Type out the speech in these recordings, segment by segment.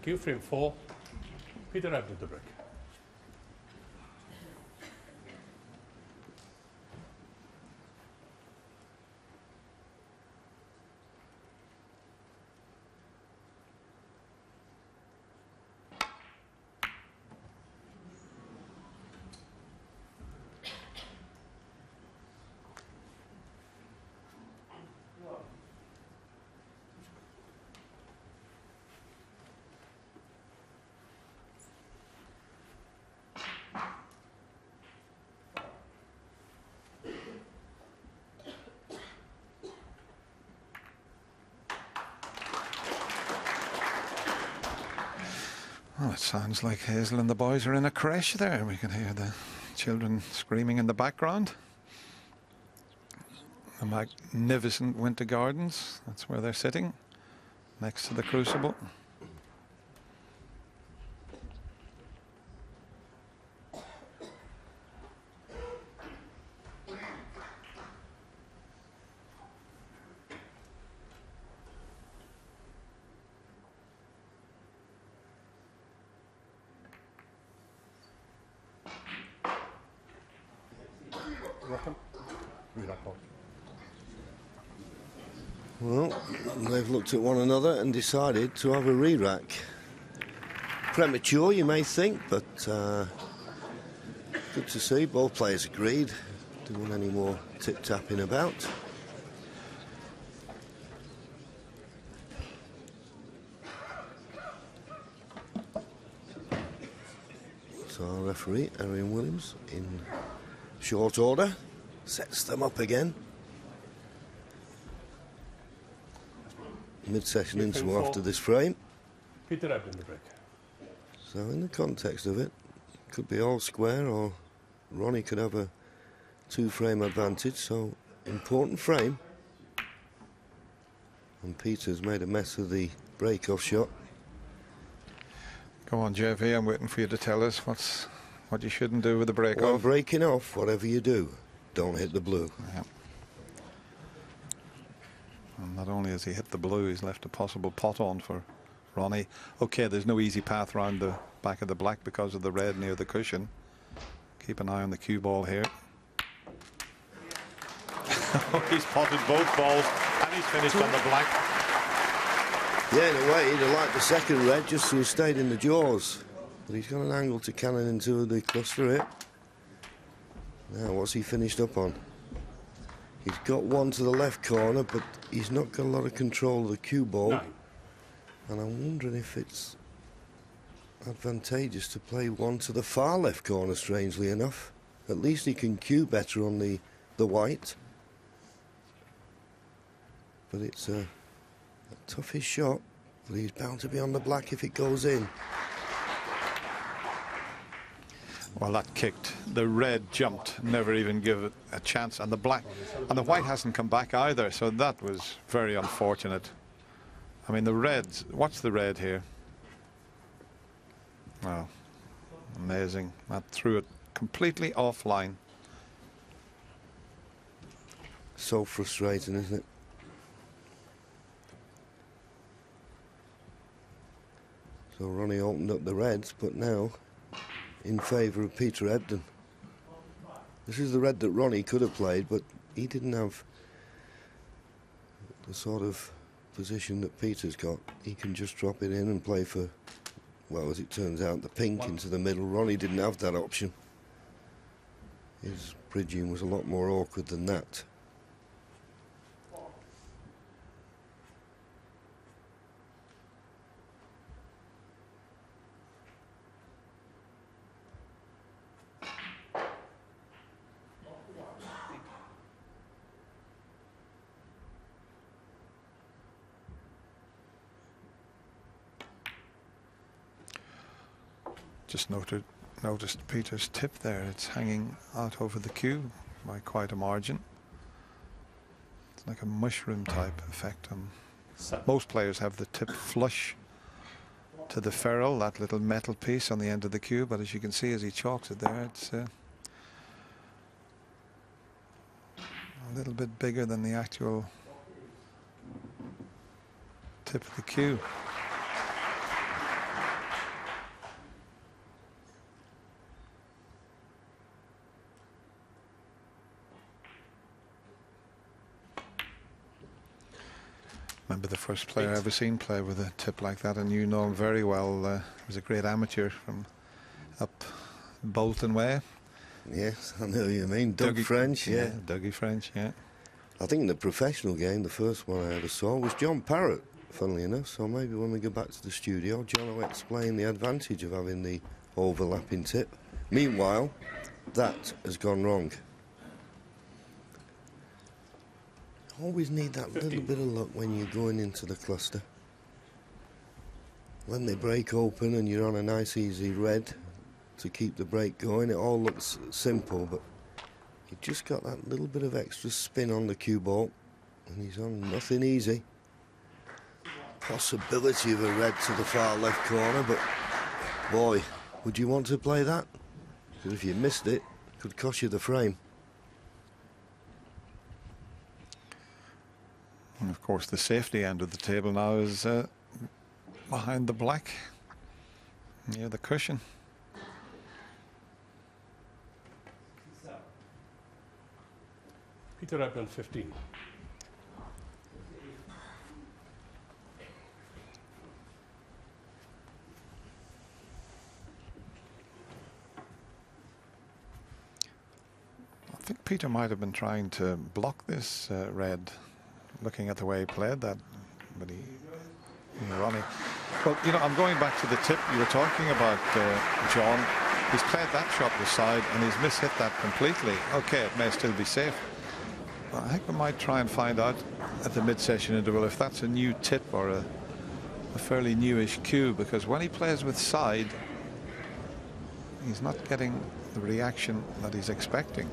cue, frame 4. Peter Ebdon the brick. Well, it sounds like Hazel and the boys are in a creche there. We can hear the children screaming in the background. The magnificent winter gardens, that's where they're sitting, next to the crucible. Well, they've looked at one another and decided to have a re-rack. Premature, you may think, but good to see. Both players agreed. Didn't want any more tip-tapping about. So our referee, Arian Williams, in short order, sets them up again. Mid-session interval after this frame. Peter Ebdon the brick. So in the context of it, could be all square, or Ronnie could have a two-frame advantage. So important frame. And Peter's made a mess of the break-off shot. Come on, JV, I'm waiting for you to tell us what you shouldn't do with the break-off. When breaking off, whatever you do, don't hit the blue. Yeah. And not only has he hit the blue, he's left a possible pot on for Ronnie. Okay, there's no easy path around the back of the black because of the red near the cushion. Keep an eye on the cue ball here. He's potted both balls and he's finished on the black. Yeah, in a way, he'd have liked the second red just so he stayed in the jaws. But he's got an angle to cannon into the cluster here. Now, what's he finished up on? He's got one to the left corner, but he's not got a lot of control of the cue ball. No. And I'm wondering if it's advantageous to play one to the far left corner, strangely enough. At least he can cue better on the white. But it's a toughish shot, but he's bound to be on the black if it goes in. Well, that kicked. The red jumped, never even give it a chance, and the black and the white hasn't come back either, so that was very unfortunate. I mean, the reds, watch the red here. Wow, amazing. That threw it completely offline. So frustrating, isn't it? So Ronnie opened up the reds, but now in favour of Peter Ebdon. This is the red that Ronnie could have played, but he didn't have the sort of position that Peter's got. He can just drop it in and play for, well, as it turns out, the pink into the middle. Ronnie didn't have that option. His bridging was a lot more awkward than that. Just noticed Peter's tip there. It's hanging out over the cue by quite a margin. It's like a mushroom type effect. Most players have the tip flush to the ferrule, that little metal piece on the end of the cue, but as you can see as he chalks it there, it's a little bit bigger than the actual tip of the cue. Remember the first player I ever seen play with a tip like that, and you know him very well. He was a great amateur from up Bolton way. Yes, I know who you mean. Doug French, yeah. Dougie French, yeah. I think in the professional game, the first one I ever saw was John Parrott, funnily enough. So maybe when we go back to the studio, John will explain the advantage of having the overlapping tip. Meanwhile, that has gone wrong. Always need that little bit of luck when you're going into the cluster. When they break open and you're on a nice easy red to keep the break going, it all looks simple, but he just got that little bit of extra spin on the cue ball, and he's on nothing easy. Possibility of a red to the far left corner, but boy, would you want to play that? Because if you missed it, it could cost you the frame. And of course the safety end of the table now is behind the black, near the cushion. Peter Ebdon 15. I think Peter might have been trying to block this red, looking at the way he played that, but he, Ronnie. Well, you know, I'm going back to the tip you were talking about, John. He's played that shot to the side and he's mishit that completely. Okay, it may still be safe. But I think we might try and find out at the mid-session interval if that's a new tip or a fairly newish cue, because when he plays with side, he's not getting the reaction that he's expecting.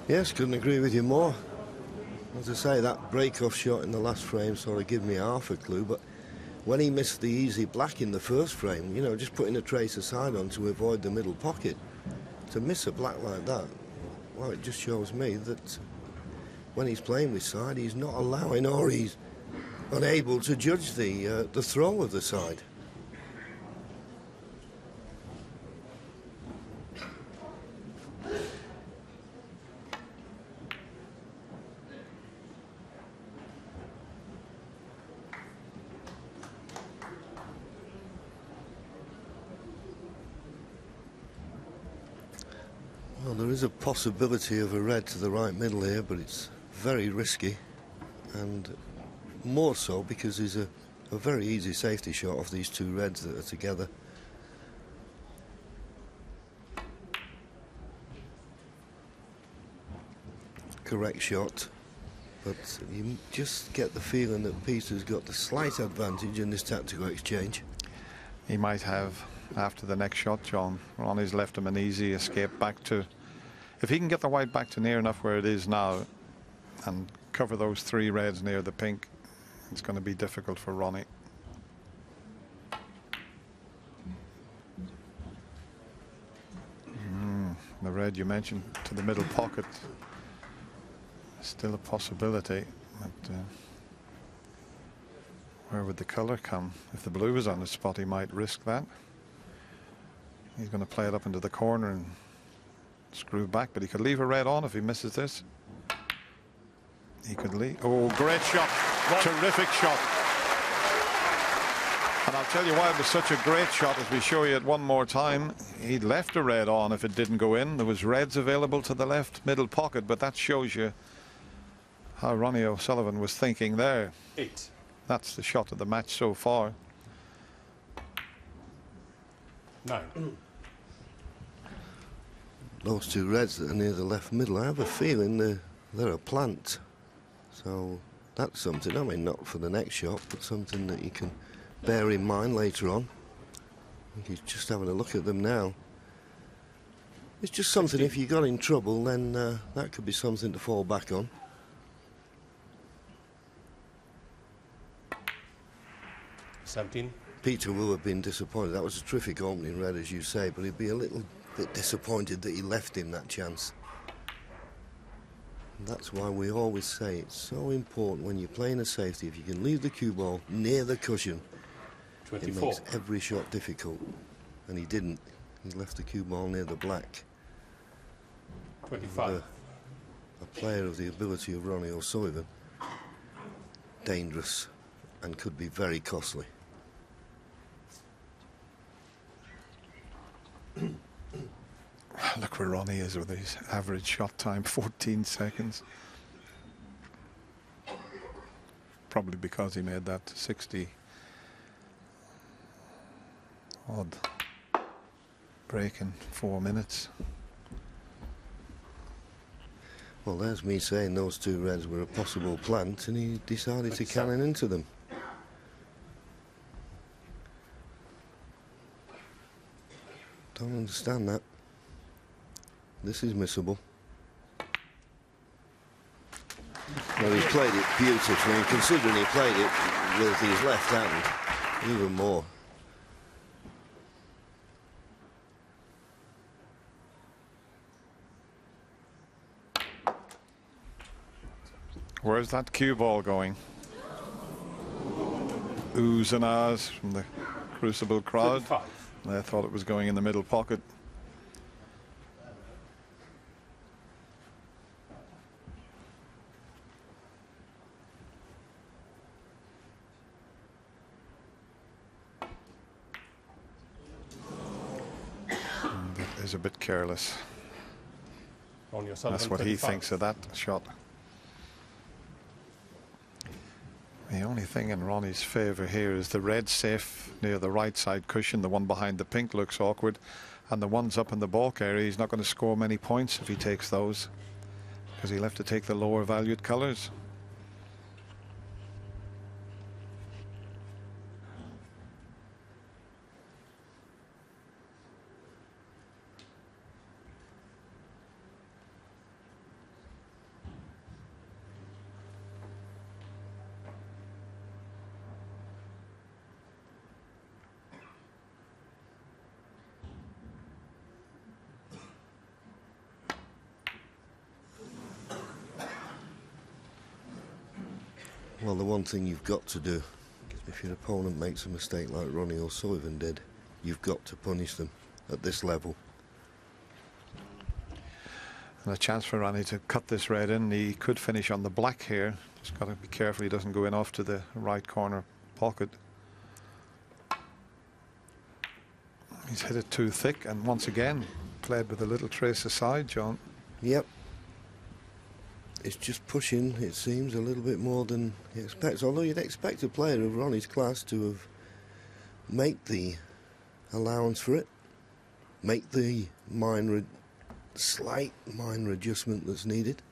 Yes, couldn't agree with you more. As I say, that break-off shot in the last frame sort of gave me half a clue, but when he missed the easy black in the first frame, you know, just putting a trace aside on to avoid the middle pocket, to miss a black like that, well, it just shows me that when he's playing with side, he's not allowing, or he's unable to judge the throw of the side. Well, there is a possibility of a red to the right middle here, but it's very risky, and more so because there's a very easy safety shot off these two reds that are together. Correct shot, but you just get the feeling that Peter's got the slight advantage in this tactical exchange. He might have after the next shot, John. Ronnie's left him an easy escape back to, if he can get the white back to near enough where it is now and cover those three reds near the pink, it's going to be difficult for Ronnie. The red you mentioned to the middle pocket, still a possibility, but where would the colour come? If the blue was on the spot, he might risk that. He's going to play it up into the corner and screw back, but he could leave a red on if he misses this. He could leave. Oh, great shot. Terrific shot. And I'll tell you why it was such a great shot as we show you it one more time. He'd left a red on if it didn't go in. There was reds available to the left middle pocket, but that shows you how Ronnie O'Sullivan was thinking there. 8. That's the shot of the match so far. 9. Those two reds that are near the left middle, I have a feeling they're a plant. So that's something, I mean, not for the next shot, but something that you can bear in mind later on. I think he's just having a look at them now. It's just something, 16. if you got in trouble, then that could be something to fall back on. 17. Peter will have been disappointed. That was a terrific opening red, as you say, but he'd be a little bit disappointed that he left him that chance. And that's why we always say it's so important when you're playing a safety, if you can leave the cue ball near the cushion, 24. it makes every shot difficult. And he didn't. He left the cue ball near the black. 25. A player of the ability of Ronnie O'Sullivan, dangerous and could be very costly. Look where Ronnie is with his average shot time, 14 seconds. Probably because he made that 60 odd break in 4 minutes. Well, there's me saying those two reds were a possible plant, and he decided to cannon into them. Don't understand that. This is missable. Well, he's played it beautifully, and considering he played it with his left hand, even more. Where's that cue ball going? Oohs and ahs from the Crucible crowd. 35. They thought it was going in the middle pocket. That is a bit careless. Ronnie O'Sullivan, That's what he 25. thinks of that shot. The only thing in Ronnie's favour here is the red safe near the right side cushion. The one behind the pink looks awkward, and the ones up in the balk area, he's not going to score many points if he takes those, because he'll have to take the lower valued colours. Well, the one thing you've got to do, if your opponent makes a mistake like Ronnie O'Sullivan did, you've got to punish them at this level. And a chance for Ronnie to cut this red in. He could finish on the black here. Just got to be careful he doesn't go in off to the right corner pocket. He's hit it too thick, and once again played with a little trace aside, John. Yep. It's just pushing, it seems, a little bit more than he expects. Although you'd expect a player of Ronnie's class to have made the allowance for it, make the slight minor adjustment that's needed.